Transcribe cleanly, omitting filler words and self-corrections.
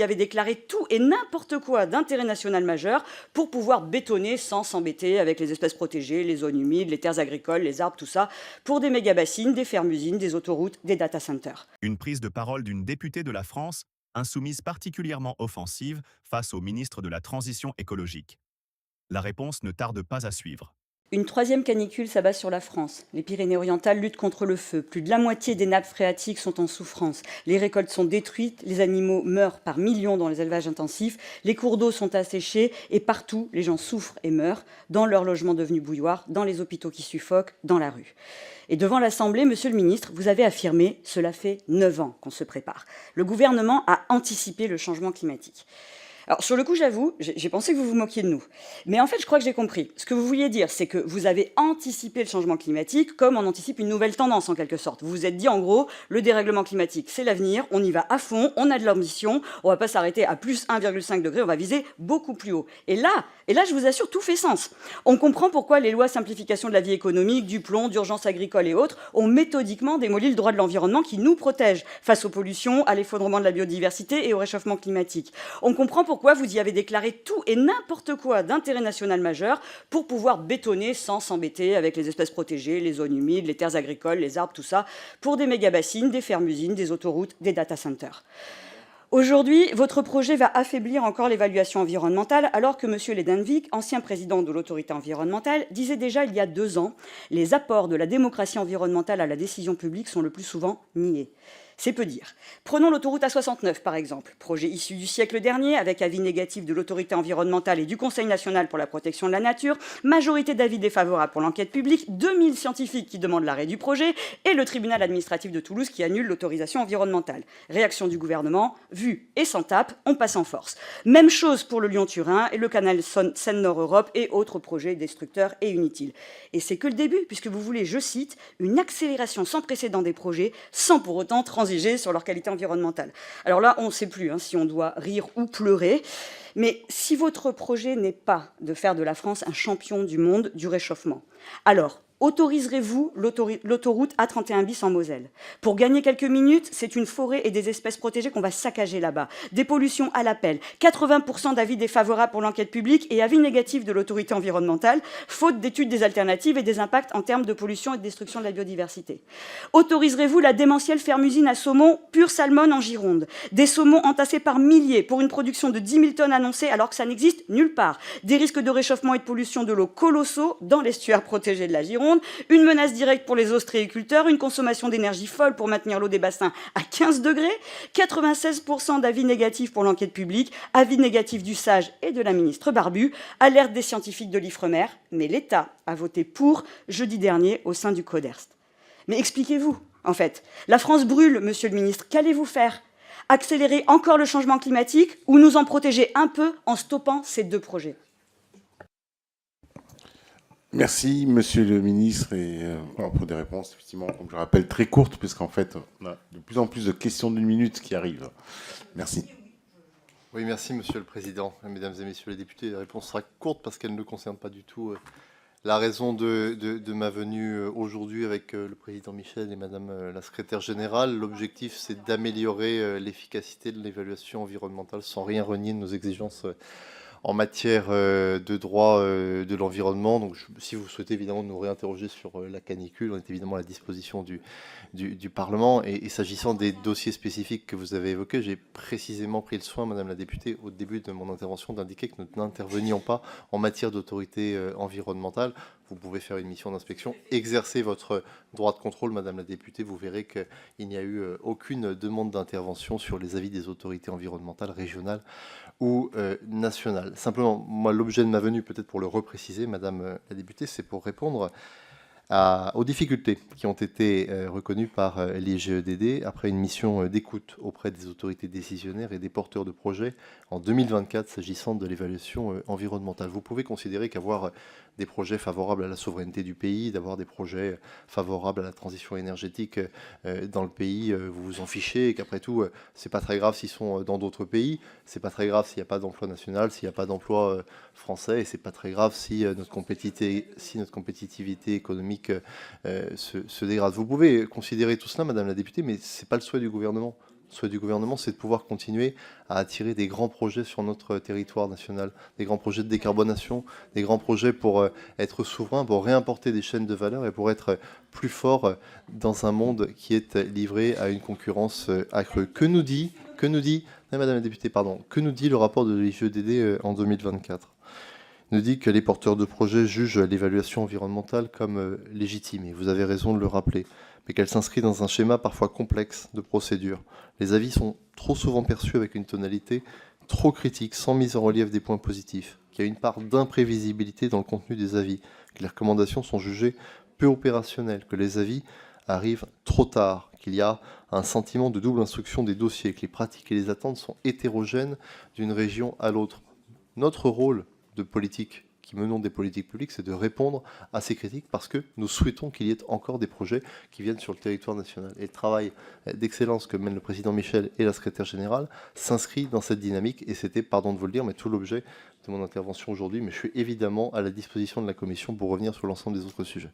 avait déclaré tout et n'importe quoi d'intérêt national majeur pour pouvoir bétonner sans s'embêter avec les espèces protégées, les zones humides, les terres agricoles, les arbres, tout ça, pour des méga-bassines, des fermes-usines, des autoroutes, des data centers. Une prise de parole d'une députée de la France, insoumise particulièrement offensive face au ministre de la Transition écologique. La réponse ne tarde pas à suivre. Une troisième canicule s'abat sur la France. Les Pyrénées-Orientales luttent contre le feu. Plus de la moitié des nappes phréatiques sont en souffrance. Les récoltes sont détruites, les animaux meurent par millions dans les élevages intensifs, les cours d'eau sont asséchés et partout, les gens souffrent et meurent, dans leurs logements devenus bouilloires, dans les hôpitaux qui suffoquent, dans la rue. Et devant l'Assemblée, Monsieur le Ministre, vous avez affirmé « Cela fait 9 ans qu'on se prépare ». Le gouvernement a anticipé le changement climatique. Alors, sur le coup, j'avoue, j'ai pensé que vous vous moquiez de nous. Mais en fait, je crois que j'ai compris. Ce que vous vouliez dire, c'est que vous avez anticipé le changement climatique comme on anticipe une nouvelle tendance, en quelque sorte. Vous vous êtes dit, en gros, le dérèglement climatique, c'est l'avenir, on y va à fond, on a de l'ambition, on va pas s'arrêter à plus 1,5 degré, on va viser beaucoup plus haut. Et là, je vous assure, tout fait sens. On comprend pourquoi les lois simplification de la vie économique, du plomb, d'urgence agricole et autres ont méthodiquement démoli le droit de l'environnement qui nous protège face aux pollutions, à l'effondrement de la biodiversité et au réchauffement climatique. On comprend pourquoi vous y avez déclaré tout et n'importe quoi d'intérêt national majeur pour pouvoir bétonner sans s'embêter avec les espèces protégées, les zones humides, les terres agricoles, les arbres, tout ça, pour des méga-bassines, des fermes-usines, des autoroutes, des data centers. Aujourd'hui, votre projet va affaiblir encore l'évaluation environnementale, alors que M. Ledenvik, ancien président de l'autorité environnementale, disait déjà il y a 2 ans « Les apports de la démocratie environnementale à la décision publique sont le plus souvent niés ». C'est peu dire. Prenons l'autoroute A69, par exemple, projet issu du siècle dernier, avec avis négatif de l'autorité environnementale et du Conseil national pour la protection de la nature, majorité d'avis défavorables pour l'enquête publique, 2000 scientifiques qui demandent l'arrêt du projet, et le tribunal administratif de Toulouse qui annule l'autorisation environnementale. Réaction du gouvernement, vu et sans tape, on passe en force. Même chose pour le Lyon-Turin et le canal Seine-Nord-Europe et autres projets destructeurs et inutiles. Et c'est que le début, puisque vous voulez, je cite, une accélération sans précédent des projets, sans pour autant transiger sur leur qualité environnementale. Alors là, on ne sait plus si on doit rire ou pleurer, mais si votre projet n'est pas de faire de la France un champion du monde du réchauffement, alors autoriserez-vous l'autoroute A31 bis en Moselle? Pour gagner quelques minutes, c'est une forêt et des espèces protégées qu'on va saccager là-bas. Des pollutions à l'appel, 80% d'avis défavorables pour l'enquête publique et avis négatifs de l'autorité environnementale, faute d'études des alternatives et des impacts en termes de pollution et de destruction de la biodiversité. Autoriserez-vous la démentielle ferme-usine à saumon pur salmon en Gironde? Des saumons entassés par milliers pour une production de 10 000 tonnes annoncée alors que ça n'existe nulle part. Des risques de réchauffement et de pollution de l'eau colossaux dans l'estuaire protégé de la Gironde, une menace directe pour les ostréiculteurs, une consommation d'énergie folle pour maintenir l'eau des bassins à 15 degrés, 96% d'avis négatifs pour l'enquête publique, avis négatifs du SAGE et de la ministre Barbu, alerte des scientifiques de l'Ifremer, mais l'État a voté pour jeudi dernier au sein du CODERST. Mais expliquez-vous, en fait. La France brûle, monsieur le ministre, qu'allez-vous faire? Accélérer encore le changement climatique ou nous en protéger un peu en stoppant ces 2 projets? Merci, Monsieur le Ministre, et pour des réponses, effectivement, comme je le rappelle, très courtes, puisqu'en fait, on a de plus en plus de questions d'1 minute qui arrivent. Merci. Oui, merci, Monsieur le Président. Mesdames et Messieurs les députés, la réponse sera courte parce qu'elle ne concerne pas du tout la raison de ma venue aujourd'hui avec le Président Michel et Madame la Secrétaire Générale. L'objectif, c'est d'améliorer l'efficacité de l'évaluation environnementale sans rien renier de nos exigences en matière de droit de l'environnement. Donc, si vous souhaitez évidemment nous réinterroger sur la canicule, on est évidemment à la disposition du Parlement. Et s'agissant des dossiers spécifiques que vous avez évoqués, j'ai précisément pris le soin, Madame la députée, au début de mon intervention, d'indiquer que nous n'intervenions pas en matière d'autorité environnementale. Vous pouvez faire une mission d'inspection, exercer votre droit de contrôle, Madame la députée. Vous verrez qu'il n'y a eu aucune demande d'intervention sur les avis des autorités environnementales régionales ou nationales. Simplement, moi, l'objet de ma venue, peut-être pour le repréciser, Madame la députée, c'est pour répondre aux difficultés qui ont été reconnues par l'IGEDD après une mission d'écoute auprès des autorités décisionnaires et des porteurs de projets en 2024 s'agissant de l'évaluation environnementale. Vous pouvez considérer qu'avoir des projets favorables à la souveraineté du pays, d'avoir des projets favorables à la transition énergétique dans le pays, vous vous en fichez et qu'après tout, c'est pas très grave s'ils sont dans d'autres pays, c'est pas très grave s'il n'y a pas d'emploi national, s'il n'y a pas d'emploi français, et c'est pas très grave si notre compétitivité économique se dégrade. Vous pouvez considérer tout cela, Madame la députée, mais c'est pas le souhait du gouvernement. Le souhait du gouvernement, c'est de pouvoir continuer à attirer des grands projets sur notre territoire national, des grands projets de décarbonation, des grands projets pour être souverain, pour réimporter des chaînes de valeur et pour être plus fort dans un monde qui est livré à une concurrence accrue. Que nous dit, Madame la députée, pardon, que nous dit le rapport de l'IGEDD en 2024 ? Il nous dit que les porteurs de projets jugent l'évaluation environnementale comme légitime, et vous avez raison de le rappeler, mais qu'elle s'inscrit dans un schéma parfois complexe de procédure. Les avis sont trop souvent perçus avec une tonalité trop critique, sans mise en relief des points positifs, qu'il y a une part d'imprévisibilité dans le contenu des avis, que les recommandations sont jugées peu opérationnelles, que les avis arrivent trop tard, qu'il y a un sentiment de double instruction des dossiers, que les pratiques et les attentes sont hétérogènes d'une région à l'autre. Notre rôle de politique qui menons des politiques publiques, c'est de répondre à ces critiques parce que nous souhaitons qu'il y ait encore des projets qui viennent sur le territoire national. Et le travail d'excellence que mène le président Michel et la secrétaire générale s'inscrit dans cette dynamique et c'était, pardon de vous le dire, mais tout l'objet de mon intervention aujourd'hui. Mais je suis évidemment à la disposition de la Commission pour revenir sur l'ensemble des autres sujets.